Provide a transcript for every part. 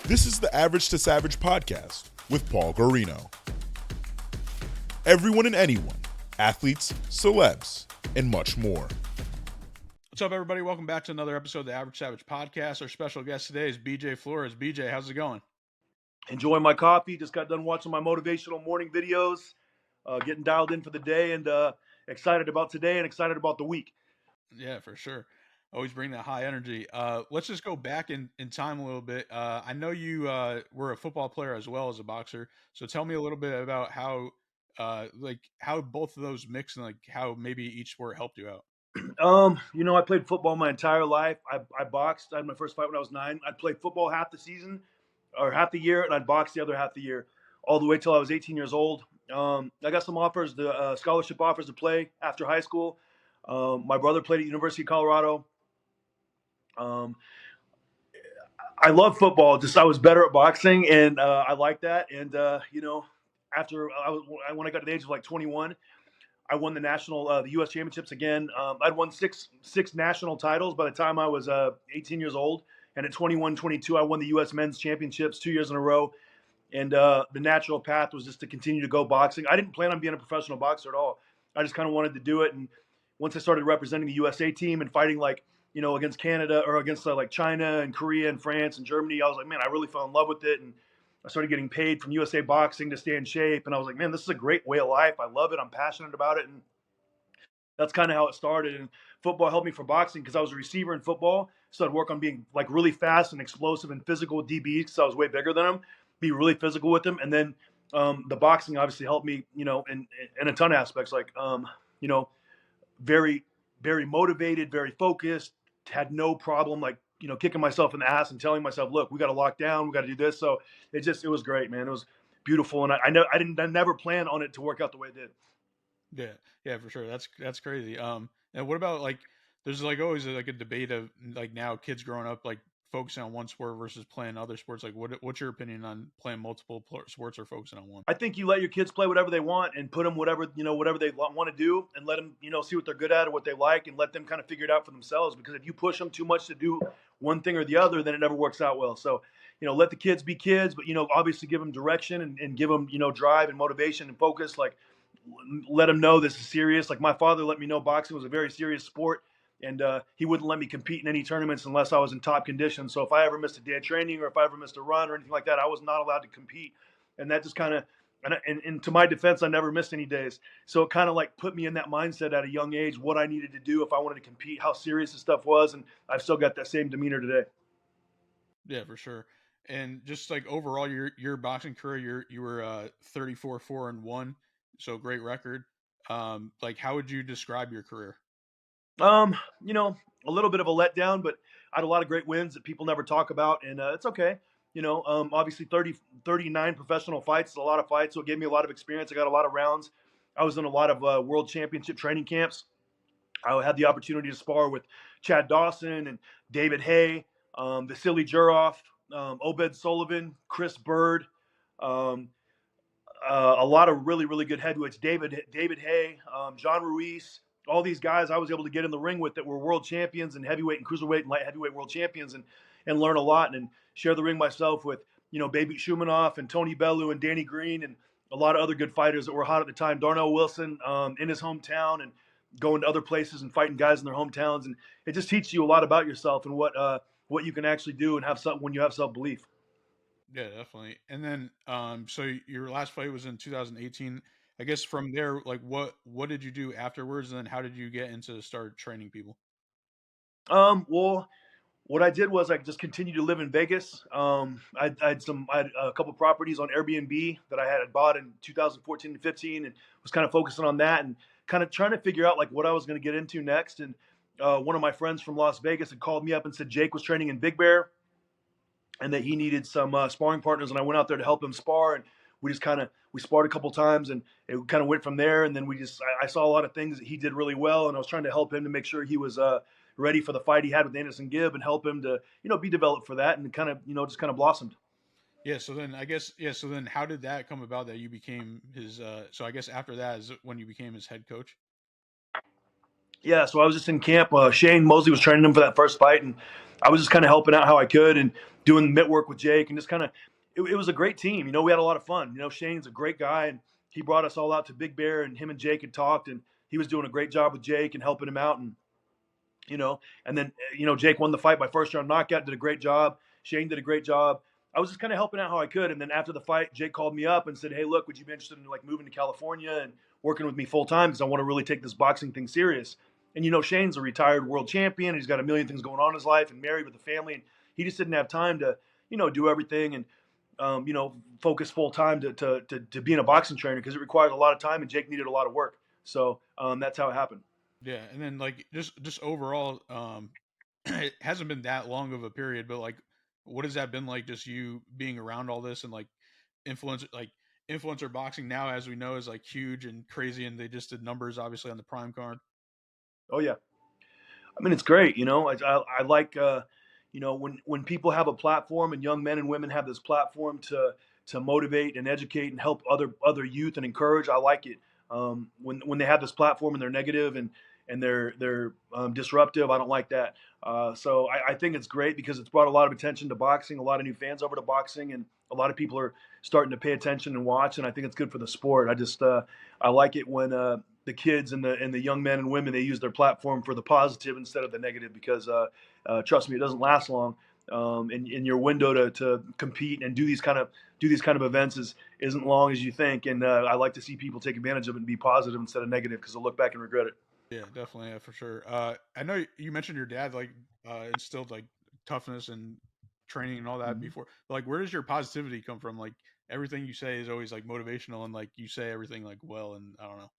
This is the Average to Savage podcast with Paul Guarino. Everyone and anyone, athletes, celebs, and much more. What's up, everybody? Welcome back to another episode of the Average Savage podcast. Our special guest today is BJ Flores. BJ, how's it going? Enjoying my coffee. Just got done watching my motivational morning videos, getting dialed in for the day, and excited about today and excited about the week. Yeah, for sure. Always bring that high energy. Let's just go back in time a little bit. I know you were a football player as well as a boxer. So tell me a little bit about how both of those mix and like how maybe each sport helped you out. I played football my entire life. I boxed. I had my first fight when I was 9. I played football half the season or half the year, and I'd box the other half the year, all the way till I was 18 years old. I got some offers, scholarship offers to play after high school. My brother played at University of Colorado. I love football. Just I was better at boxing, and I like that. And after when I got to the age of like 21, I won the U.S. championships again. I'd won six national titles by the time I was 18 years old. And at 21, 22, I won the U.S. men's championships 2 years in a row. And the natural path was just to continue to go boxing. I didn't plan on being a professional boxer at all. I just kind of wanted to do it. And once I started representing the USA team and fighting against Canada or against like China and Korea and France and Germany, I was like, man, I really fell in love with it. And I started getting paid from USA Boxing to stay in shape. And I was like, man, this is a great way of life. I love it. I'm passionate about it. And that's kind of how it started. And football helped me for boxing because I was a receiver in football. So I'd work on being like really fast and explosive and physical with DBs because I was way bigger than them, be really physical with them. And then the boxing obviously helped me, in a ton of aspects, like, very, very motivated, very focused, had no problem, kicking myself in the ass and telling myself, look, we got to lock down. We got to do this. So it was great, man. It was beautiful. And I never planned on it to work out the way it did. Yeah, for sure. That's crazy. And what about there's always a debate of now kids growing up, focusing on one sport versus playing other sports. What's your opinion on playing multiple sports or focusing on one? I think you let your kids play whatever they want and put them whatever they want to do, and let them, see what they're good at or what they like, and let them kind of figure it out for themselves. Because if you push them too much to do one thing or the other, then it never works out well. So, let the kids be kids, but, obviously give them direction and give them, drive and motivation and focus. Let them know this is serious. Like my father let me know boxing was a very serious sport. And he wouldn't let me compete in any tournaments unless I was in top condition. So if I ever missed a day of training or if I ever missed a run or anything like that, I was not allowed to compete. And that just kind of, and to my defense, I never missed any days. So it kind of put me in that mindset at a young age, what I needed to do if I wanted to compete, how serious this stuff was. And I've still got that same demeanor today. Yeah, for sure. And just overall, your boxing career, you were 34-4-1. So great record. How would you describe your career? A little bit of a letdown, but I had a lot of great wins that people never talk about, and it's okay. Obviously 39 professional fights is a lot of fights, so it gave me a lot of experience. I got a lot of rounds. I was in a lot of world championship training camps. I had the opportunity to spar with Chad Dawson and David Hay, Vasily Jurov, Obed Sullivan, Chris Bird, a lot of really, really good heavyweights. David Hay, John Ruiz. All these guys I was able to get in the ring with that were world champions and heavyweight and cruiserweight and light heavyweight world champions, and learn a lot and share the ring myself with, Baby Shumanoff and Tony Bellew and Danny Green and a lot of other good fighters that were hot at the time. Darnell Wilson in his hometown and going to other places and fighting guys in their hometowns. And it just teaches you a lot about yourself and what you can actually do and have when you have self-belief. Yeah, definitely. And then, so your last fight was in 2018. I guess from there, what did you do afterwards, and then how did you get into start training people? Well, what I did was I just continued to live in Vegas. I had a couple properties on Airbnb that I had bought in 2014 and 15, and was kind of focusing on that and kind of trying to figure out what I was going to get into next. And one of my friends from Las Vegas had called me up and said Jake was training in Big Bear, and that he needed some sparring partners, and I went out there to help him spar, and we sparred a couple times, and it kind of went from there. And then I saw a lot of things that he did really well, and I was trying to help him to make sure he was ready for the fight he had with Anderson Gibb, and help him to be developed for that, and kind of just kind of blossomed. Yeah. So then So then how did that come about that you became his? So I guess after that is when you became his head coach. Yeah. So I was just in camp. Shane Mosley was training him for that first fight, and I was just kind of helping out how I could and doing mitt work with Jake, and just kind of it was a great team. We had a lot of fun. Shane's a great guy, and he brought us all out to Big Bear, and him and Jake had talked, and he was doing a great job with Jake and helping him out, and and then Jake won the fight by first round knockout, did a great job. Shane did a great job. I was just kind of helping out how I could, and then after the fight, Jake called me up and said, "Hey, look, would you be interested in moving to California and working with me full time because I want to really take this boxing thing serious?" And Shane's a retired world champion. He's got a million things going on in his life and married with a family, and he just didn't have time to do everything and focus full time to being a boxing trainer because it requires a lot of time, and Jake needed a lot of work. So that's how it happened. Yeah, and then just overall, it hasn't been that long of a period, but what has that been like? Just you being around all this and influencer boxing now, as we know, is huge and crazy, and they just did numbers obviously on the Prime card. Oh yeah, I mean it's great. I like when people have a platform and young men and women have this platform to motivate and educate and help other youth and encourage. I like it. When they have this platform and they're negative and they're disruptive, I don't like that. So I think it's great because it's brought a lot of attention to boxing, a lot of new fans over to boxing, and a lot of people are starting to pay attention and watch. And I think it's good for the sport. I like it when the kids and the young men and women, they use their platform for the positive instead of the negative, because trust me, it doesn't last long. And your window to compete and do these kind of events isn't long as you think. And I like to see people take advantage of it and be positive instead of negative, because they'll look back and regret it. Yeah, definitely, yeah, for sure. I know you mentioned your dad instilled toughness and training and all that before. But, where does your positivity come from? Everything you say is always motivational, and you say everything well, and I don't know.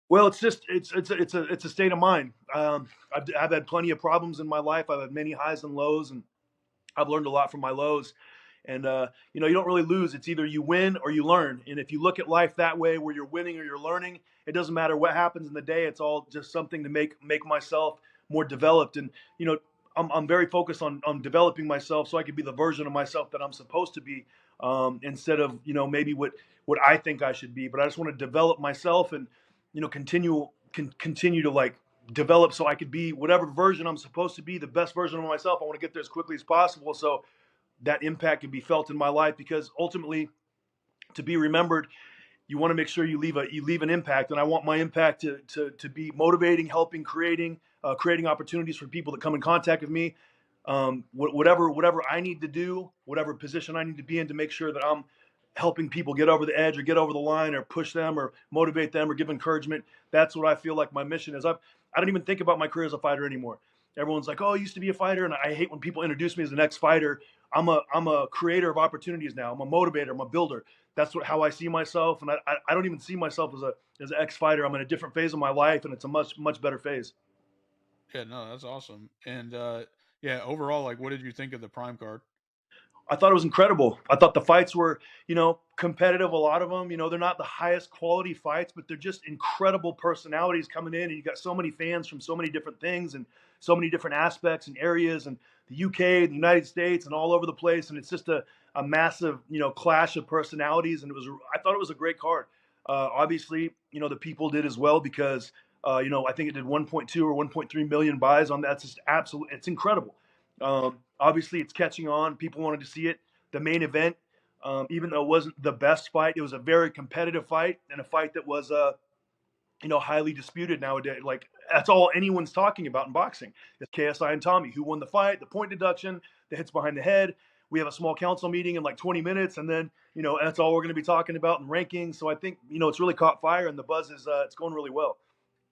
Well, it's just it's a state of mind. I've had plenty of problems in my life. I've had many highs and lows, and I've learned a lot from my lows. And you don't really lose. It's either you win or you learn. And if you look at life that way, where you're winning or you're learning, it doesn't matter what happens in the day. It's all just something to make myself more developed. And I'm very focused on developing myself so I can be the version of myself that I'm supposed to be, instead of maybe what I think I should be. But I just want to develop myself and continue to develop so I could be whatever version I'm supposed to be, the best version of myself. I want to get there as quickly as possible so that impact can be felt in my life, because ultimately, to be remembered, you want to make sure you leave an impact. And I want my impact to be motivating, helping, creating opportunities for people that come in contact with me. Whatever I need to do, whatever position I need to be in, to make sure that I'm helping people get over the edge or get over the line or push them or motivate them or give encouragement. That's what I feel like my mission is. I don't even think about my career as a fighter anymore. Everyone's like, "Oh, I used to be a fighter," and I hate when people introduce me as the next fighter. I'm a creator of opportunities now. I'm a motivator. I'm a builder. That's how I see myself, and I don't even see myself as an ex-fighter. I'm in a different phase of my life, and it's a much better phase. Yeah, no, that's awesome. And yeah, overall, what did you think of the Prime card? I thought it was incredible. I thought the fights were, competitive. A lot of them, they're not the highest quality fights, but they're just incredible personalities coming in. And you got so many fans from so many different things and so many different aspects and areas, and the UK, the United States, and all over the place. And it's just a massive, clash of personalities. And I thought it was a great card. Obviously, the people did as well, because, I think it did 1.2 or 1.3 million buys on that. It's just it's incredible. Obviously, it's catching on. People wanted to see it. The main event, even though it wasn't the best fight, it was a very competitive fight, and a fight that was, highly disputed nowadays. That's all anyone's talking about in boxing. It's KSI and Tommy, who won the fight, the point deduction, the hits behind the head. We have a small council meeting in 20 minutes, and then that's all we're going to be talking about in rankings. So I think it's really caught fire, and the buzz is it's going really well.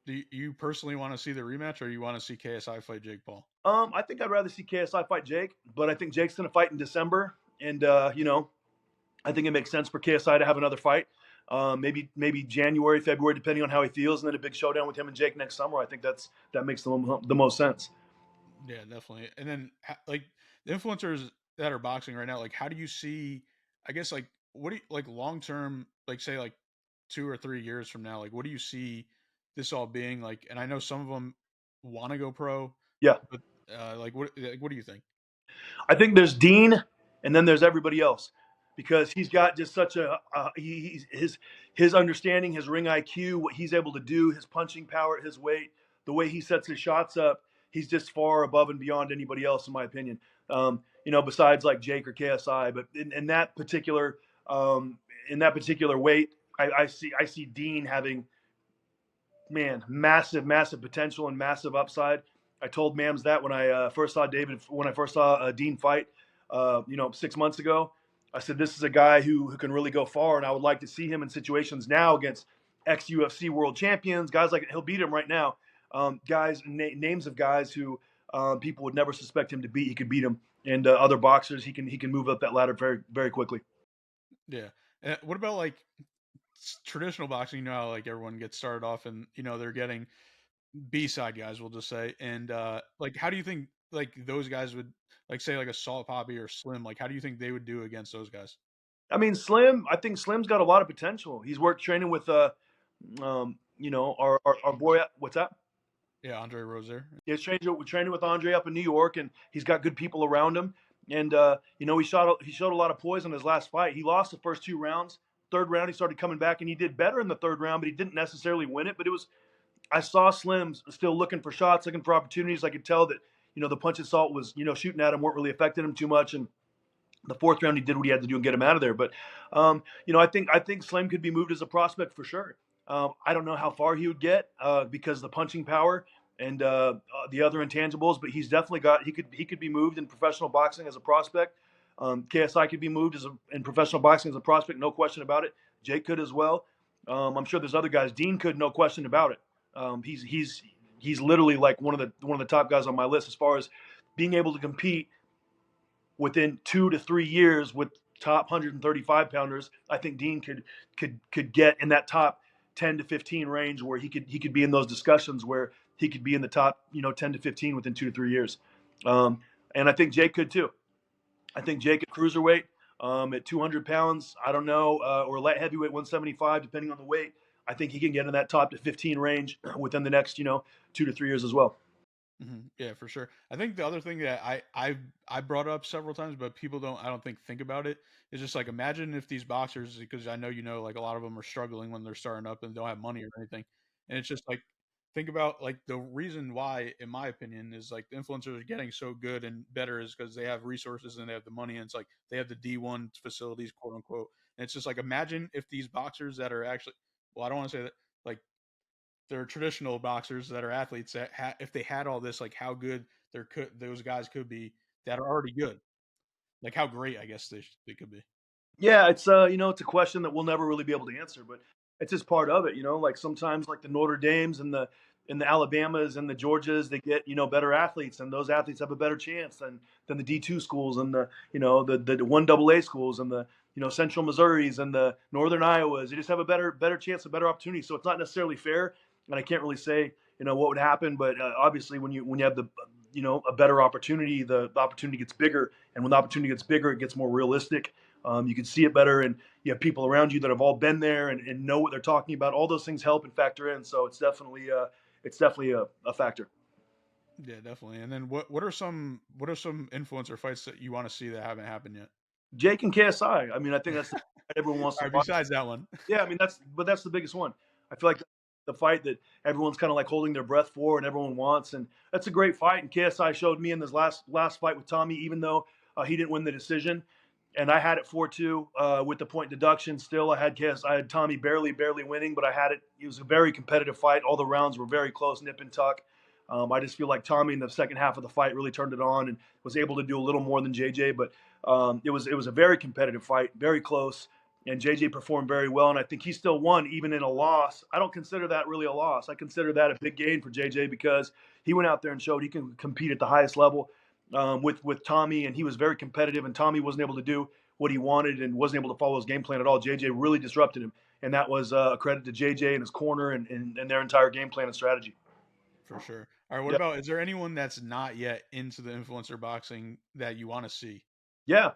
Do you personally want to see the rematch, or you want to see KSI fight Jake Paul? I think I'd rather see KSI fight Jake, but I think Jake's going to fight in December, and I think it makes sense for KSI to have another fight, maybe January, February, depending on how he feels, and then a big showdown with him and Jake next summer. I think that makes the most sense. Yeah, definitely. And then the influencers that are boxing right now, how do you see? I guess what do you long term? Say 2 or 3 years from now, what do you see this all being like? And I know some of them want to go pro. Yeah. But what do you think? I think there's Dean, and then there's everybody else, because he's got just such his understanding, his ring IQ, what he's able to do, his punching power, his weight, the way he sets his shots up. he's just far above and beyond anybody else, in my opinion. You know, besides like Jake or KSI, but in that particular weight, I see Dean having, man, massive potential and massive upside. I told Mams that when I first saw Dean fight, you know, 6 months ago. I said, this is a guy who can really go far, and I would like to see him in situations now against ex-UFC world champions, guys like, he'll beat him right now. Names of guys who people would never suspect him to beat. He could beat him, and other boxers, he can move up that ladder very, very quickly. Yeah. What about like traditional boxing? You know how like everyone gets started off and, you know, they're getting B-side guys, we'll just say. And like, how do you think like those guys would, like, say like a Salt Poppy or Slim, like how do you think they would do against those guys? I mean, I think Slim's got a lot of potential. He's worked training with, you know, our boy. What's that? Yeah, Andre Rozier. He's training with Andre up in New York, and he's got good people around him. And you know, he showed a lot of poise in his last fight. He lost the first 2 rounds. Third round, he started coming back, and he did better in the third round, but he didn't necessarily win it. But I saw Slim still looking for shots, looking for opportunities. I could tell that, you know, the punch and Salt was, you know, shooting at him, weren't really affecting him too much. And the fourth round, he did what he had to do and get him out of there. But, you know, I think Slim could be moved as a prospect for sure. I don't know how far he would get because of the punching power and the other intangibles, but he's definitely he could be moved in professional boxing as a prospect. KSI could be moved in professional boxing as a prospect, no question about it. Jake could as well. I'm sure there's other guys. Dean could, no question about it. He's literally like one of the top guys on my list as far as being able to compete within 2 to 3 years with top 135 pounders. I think Dean could get in that top 10 to 15 range where he could be in those discussions where he could be in the top, you know, 10 to 15 within 2 to 3 years. And I think Jake could too. I think Jake at cruiserweight at 200 pounds, I don't know, or light heavyweight 175, depending on the weight. I think he can get in that top to 15 range within the next, you know, 2 to 3 years as well. Mm-hmm. Yeah, for sure. I think the other thing that I brought up several times, but people I don't think about it, is just like, imagine if these boxers, because I know, you know, like a lot of them are struggling when they're starting up and don't have money or anything, and it's just like, think about like the reason why, in my opinion, is like the influencers are getting so good and better is because they have resources and they have the money, and it's like they have the D1 facilities, quote unquote. And it's just like, imagine if these boxers that are actually, well, I don't want to say that, like, they're traditional boxers that are athletes that if they had all this, like how good those guys could be that are already good, like how great I guess they could be. Yeah, it's you know, it's a question that we'll never really be able to answer, but it's just part of it, you know. Like sometimes, like the Notre Dames and the Alabamas and the Georgias, they get, you know, better athletes, and those athletes have a better chance than the D2 schools and the, you know, the 1AA schools and the, you know, Central Missouris and the Northern Iowas. They just have a better chance, a better opportunity. So it's not necessarily fair, and I can't really say, you know, what would happen, but obviously when you have the, you know, a better opportunity, the opportunity gets bigger, and when the opportunity gets bigger, it gets more realistic. You can see it better, and you have people around you that have all been there and know what they're talking about. All those things help and factor in. So it's definitely a factor. Yeah, definitely. And then what are some influencer fights that you want to see that haven't happened yet? Jake and KSI. I mean, I think that's the fight everyone wants All to right, watch. besides that one. Yeah, I mean that's the biggest one. I feel like the fight that everyone's kind of like holding their breath for and everyone wants, and that's a great fight. And KSI showed me in this last fight with Tommy, even though he didn't win the decision, and I had it 4-2 with the point deduction. Still, I had Tommy barely winning, but I had it. It was a very competitive fight. All the rounds were very close, nip and tuck. I just feel like Tommy in the second half of the fight really turned it on and was able to do a little more than JJ. But it was a very competitive fight, very close, and JJ performed very well. And I think he still won even in a loss. I don't consider that really a loss. I consider that a big gain for JJ because he went out there and showed he can compete at the highest level with Tommy, and he was very competitive. And Tommy wasn't able to do what he wanted and wasn't able to follow his game plan at all. JJ really disrupted him, and that was a credit to JJ and his corner and their entire game plan and strategy. For sure. All right, what about, is there anyone that's not yet into the influencer boxing that you want to see? Yeah,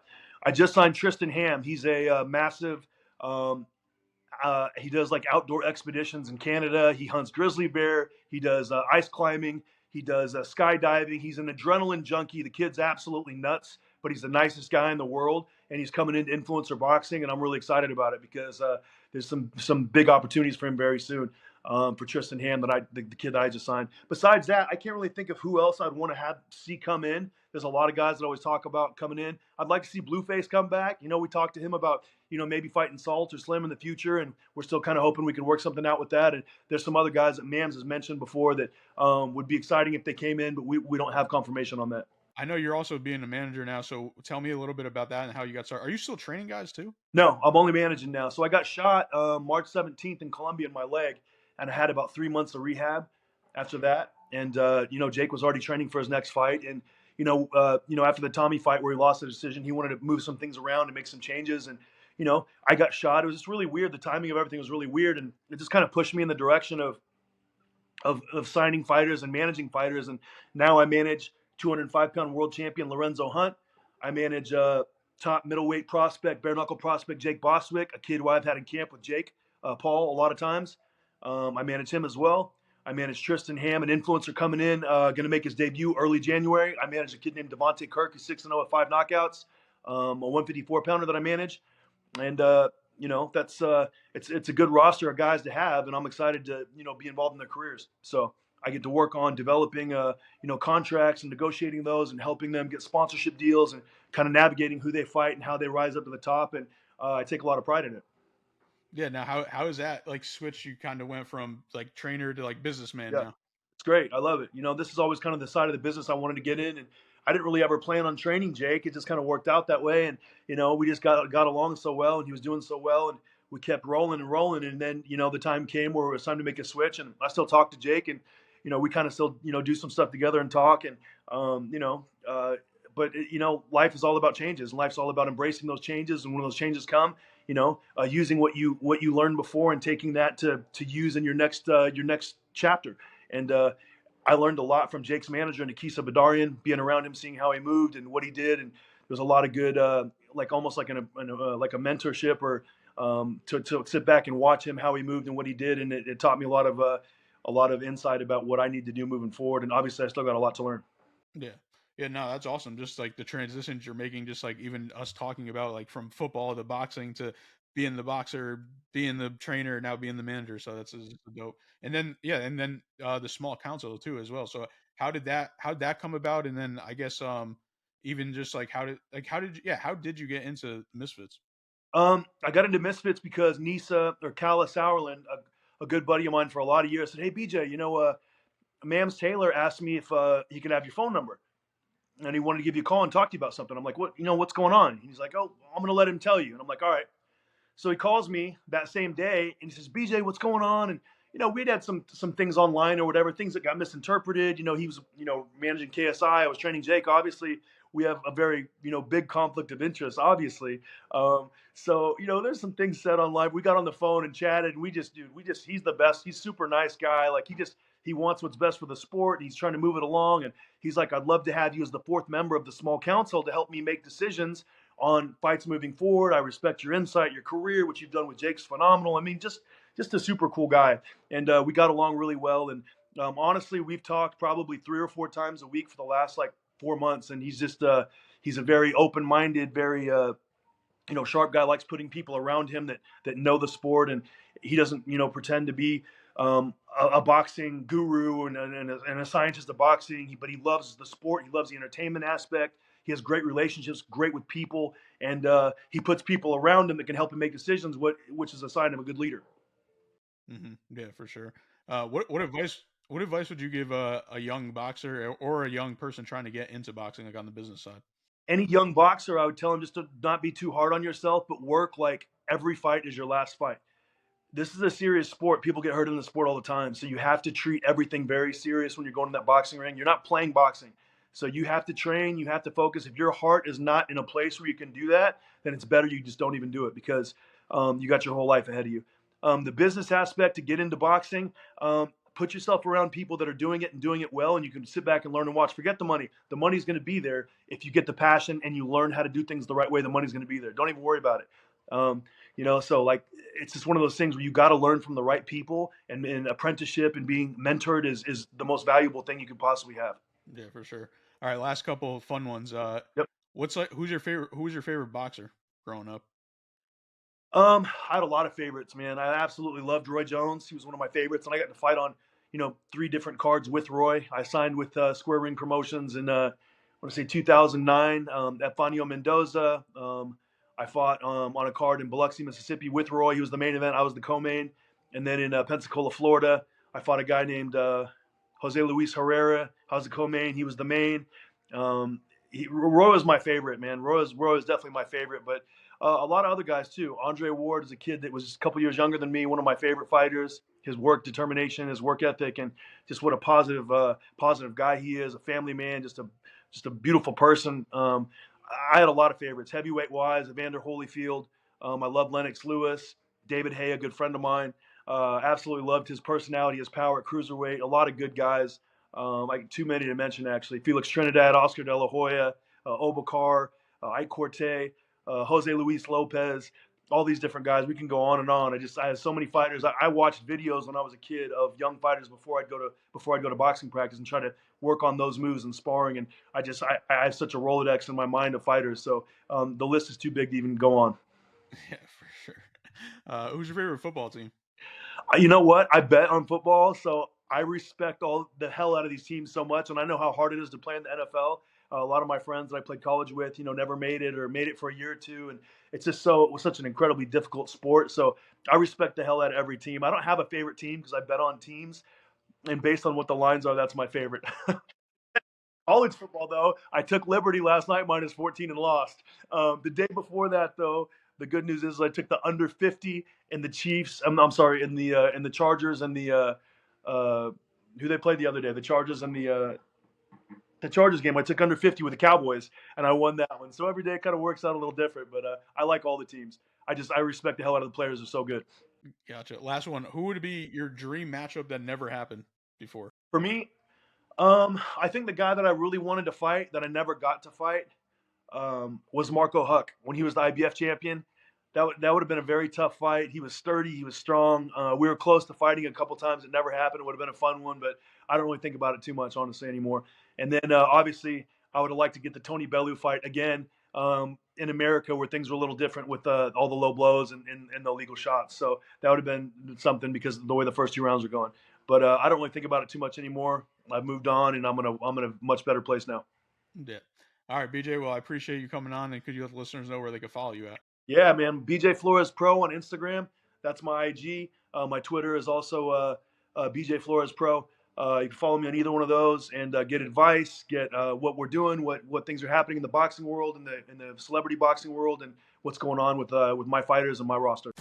I just signed Tristan Ham. He's a massive. He does like outdoor expeditions in Canada. He hunts grizzly bear. He does ice climbing. He does skydiving. He's an adrenaline junkie. The kid's absolutely nuts, but he's the nicest guy in the world. And he's coming into influencer boxing, and I'm really excited about it because there's some big opportunities for him very soon. for Tristan Ham, the kid that I just signed. Besides that, I can't really think of who else I'd want to have see come in. There's a lot of guys that always talk about coming in. I'd like to see Blueface come back. We talked to him about maybe fighting Salt or Slim in the future, and we're still kind of hoping we can work something out with that. And there's some other guys that Mams has mentioned before that would be exciting if they came in, but we don't have confirmation on that. I know you're also being a manager now, so tell me a little bit about that and how you got started. Are you still training guys too? No, I'm only managing now. So I got shot March 17th in Colombia in my leg, and I had about 3 months of rehab after that. And Jake was already training for his next fight, and after the Tommy fight where he lost the decision, he wanted to move some things around and make some changes. And I got shot. It was just really weird. The timing of everything was really weird, and it just kind of pushed me in the direction of signing fighters and managing fighters. And now I manage 205-pound world champion Lorenzo Hunt. I manage top middleweight prospect, bare knuckle prospect Jake Boswick, a kid who I've had in camp with Jake Paul a lot of times. I manage him as well. I manage Tristan Ham, an influencer coming in, going to make his debut early January. I manage a kid named Devontae Kirk, who's 6-0 at 5 knockouts, a 154-pounder that I manage. And that's it's a good roster of guys to have, and I'm excited to be involved in their careers. So I get to work on developing contracts and negotiating those and helping them get sponsorship deals and kind of navigating who they fight and how they rise up to the top. And I take a lot of pride in it. Yeah. Now, how is that like switch? You kind of went from like trainer to like businessman Yeah, now. it's great. I love it. This is always kind of the side of the business I wanted to get in, and I didn't really ever plan on training Jake. It just kind of worked out that way, and we just got along so well, and he was doing so well, and we kept rolling and rolling. And then the time came where it was time to make a switch, and I still talk to Jake, and we kind of still do some stuff together and talk, and but life is all about changes, and life's all about embracing those changes. And when those changes come, using what you learned before and taking that to use in your next chapter. And I learned a lot from Jake's manager, Nikisa Badarian, being around him, seeing how he moved and what he did. And there's a lot of good, almost like like a mentorship, or to sit back and watch him, how he moved and what he did. And it taught me a lot of insight about what I need to do moving forward. And obviously, I still got a lot to learn. Yeah. Yeah, no, that's awesome. Just like the transitions you're making, just like even us talking about like from football to boxing to being the boxer, being the trainer, now being the manager. So that's dope. And then the small council too as well. So how did that come about? And then I guess even just like how did you get into Misfits? I got into Misfits because Nisa or Calla Sauerland, a good buddy of mine for a lot of years, said, "Hey BJ, Mams Taylor asked me if he could have your phone number, and he wanted to give you a call and talk to you about something." I'm like, what's going on? He's like, "Oh, I'm going to let him tell you." And I'm like, "All right." So he calls me that same day and he says, "BJ, what's going on?" And we'd had some things online or whatever, things that got misinterpreted. He was managing KSI. I was training Jake. Obviously, we have a very big conflict of interest. Obviously, so there's some things said online. We got on the phone and chatted, and he's the best. He's super nice guy. Like he wants what's best for the sport. He's trying to move it along, and he's like, "I'd love to have you as the fourth member of the small council to help me make decisions on fights moving forward. I respect your insight, your career, what you've done with Jake's phenomenal." I mean, just a super cool guy, and we got along really well. And honestly, we've talked probably 3 or 4 times a week for the last like 4 months. And he's a very open-minded, very sharp guy. Likes putting people around him that know the sport, and he doesn't pretend to be a boxing guru and a scientist of boxing. But he loves the sport. He loves the entertainment aspect. He has great relationships, great with people, and he puts people around him that can help him make decisions, which is a sign of a good leader. Yeah, for sure. What advice would you give a young boxer or a young person trying to get into boxing, like on the business side? Any young boxer, I would tell him just to not be too hard on yourself, but work like every fight is your last fight. This is a serious sport. People get hurt in the sport all the time. So you have to treat everything very serious when you're going to that boxing ring. You're not playing boxing. So you have to train, you have to focus. If your heart is not in a place where you can do that, then it's better you just don't even do it, because you got your whole life ahead of you. The business aspect to get into boxing, put yourself around people that are doing it and doing it well, and you can sit back and learn and watch. Forget the money. The money's going to be there if you get the passion and you learn how to do things the right way. The money's going to be there. Don't even worry about it. So like it's just one of those things where you got to learn from the right people, and apprenticeship and being mentored is the most valuable thing you could possibly have. Yeah, for sure. All right, last couple of fun ones. Yep. Who's your favorite boxer growing up? I had a lot of favorites, man. I absolutely loved Roy Jones. He was one of my favorites, and I got to fight on, 3 different cards with Roy. I signed with Square Ring Promotions in, I want to say 2009 at Fanio Mendoza. I fought on a card in Biloxi, Mississippi with Roy. He was the main event. I was the co-main. And then in Pensacola, Florida, I fought a guy named Jose Luis Herrera. I was the co-main. He was the main. Roy was my favorite, man. Roy was definitely my favorite, but a lot of other guys too. Andre Ward is a kid that was just a couple years younger than me. One of my favorite fighters. His work determination, his work ethic, and just what a positive guy he is. A family man, just a beautiful person. I had a lot of favorites. Heavyweight wise, Evander Holyfield. I love Lennox Lewis. David Hay, a good friend of mine. Absolutely loved his personality, his power at cruiserweight. A lot of good guys. Like too many to mention actually. Felix Trinidad, Oscar De La Hoya, Obakar, Ike Corte, Jose Luis Lopez, all these different guys. We can go on and on. I had so many fighters. I watched videos when I was a kid of young fighters before I'd go to boxing practice and try to work on those moves and sparring. And I have such a Rolodex in my mind of fighters. So the list is too big to even go on. Yeah, for sure. Who's your favorite football team? You know what? I bet on football, so I respect all the hell out of these teams so much, and I know how hard it is to play in the NFL. A lot of my friends that I played college with, never made it or made it for a year or two, and it's just it was such an incredibly difficult sport. So I respect the hell out of every team. I don't have a favorite team because I bet on teams, and based on what the lines are, that's my favorite. College football, though, I took Liberty last night -14 and lost. The day before that, though, the good news is I took the under 50 in the Chiefs. I'm sorry, in the Chargers and the who they played the other day, the Chargers and the Chargers game. I took under 50 with the Cowboys, and I won that one. So every day it kind of works out a little different, but I like all the teams. I respect the hell out of the players. They're so good. Gotcha. Last one. Who would be your dream matchup that never happened before? For me, I think the guy that I really wanted to fight that I never got to fight was Marco Huck when he was the IBF champion. That would have been a very tough fight. He was sturdy. He was strong. We were close to fighting a couple times. It never happened. It would have been a fun one, but I don't really think about it too much, honestly, anymore. And then obviously, I would have liked to get the Tony Bellew fight again in America, where things were a little different with all the low blows and the illegal shots. So that would have been something because of the way the first 2 rounds are going. But I don't really think about it too much anymore. I've moved on, and I'm in a much better place now. Yeah. All right, BJ. Well, I appreciate you coming on, and could you let the listeners know where they can follow you at? Yeah, man. BJ Flores Pro on Instagram. That's my IG. My Twitter is also BJ Flores Pro. You can follow me on either one of those and get advice, get what we're doing, what things are happening in the boxing world, in the celebrity boxing world, and what's going on with my fighters and my roster.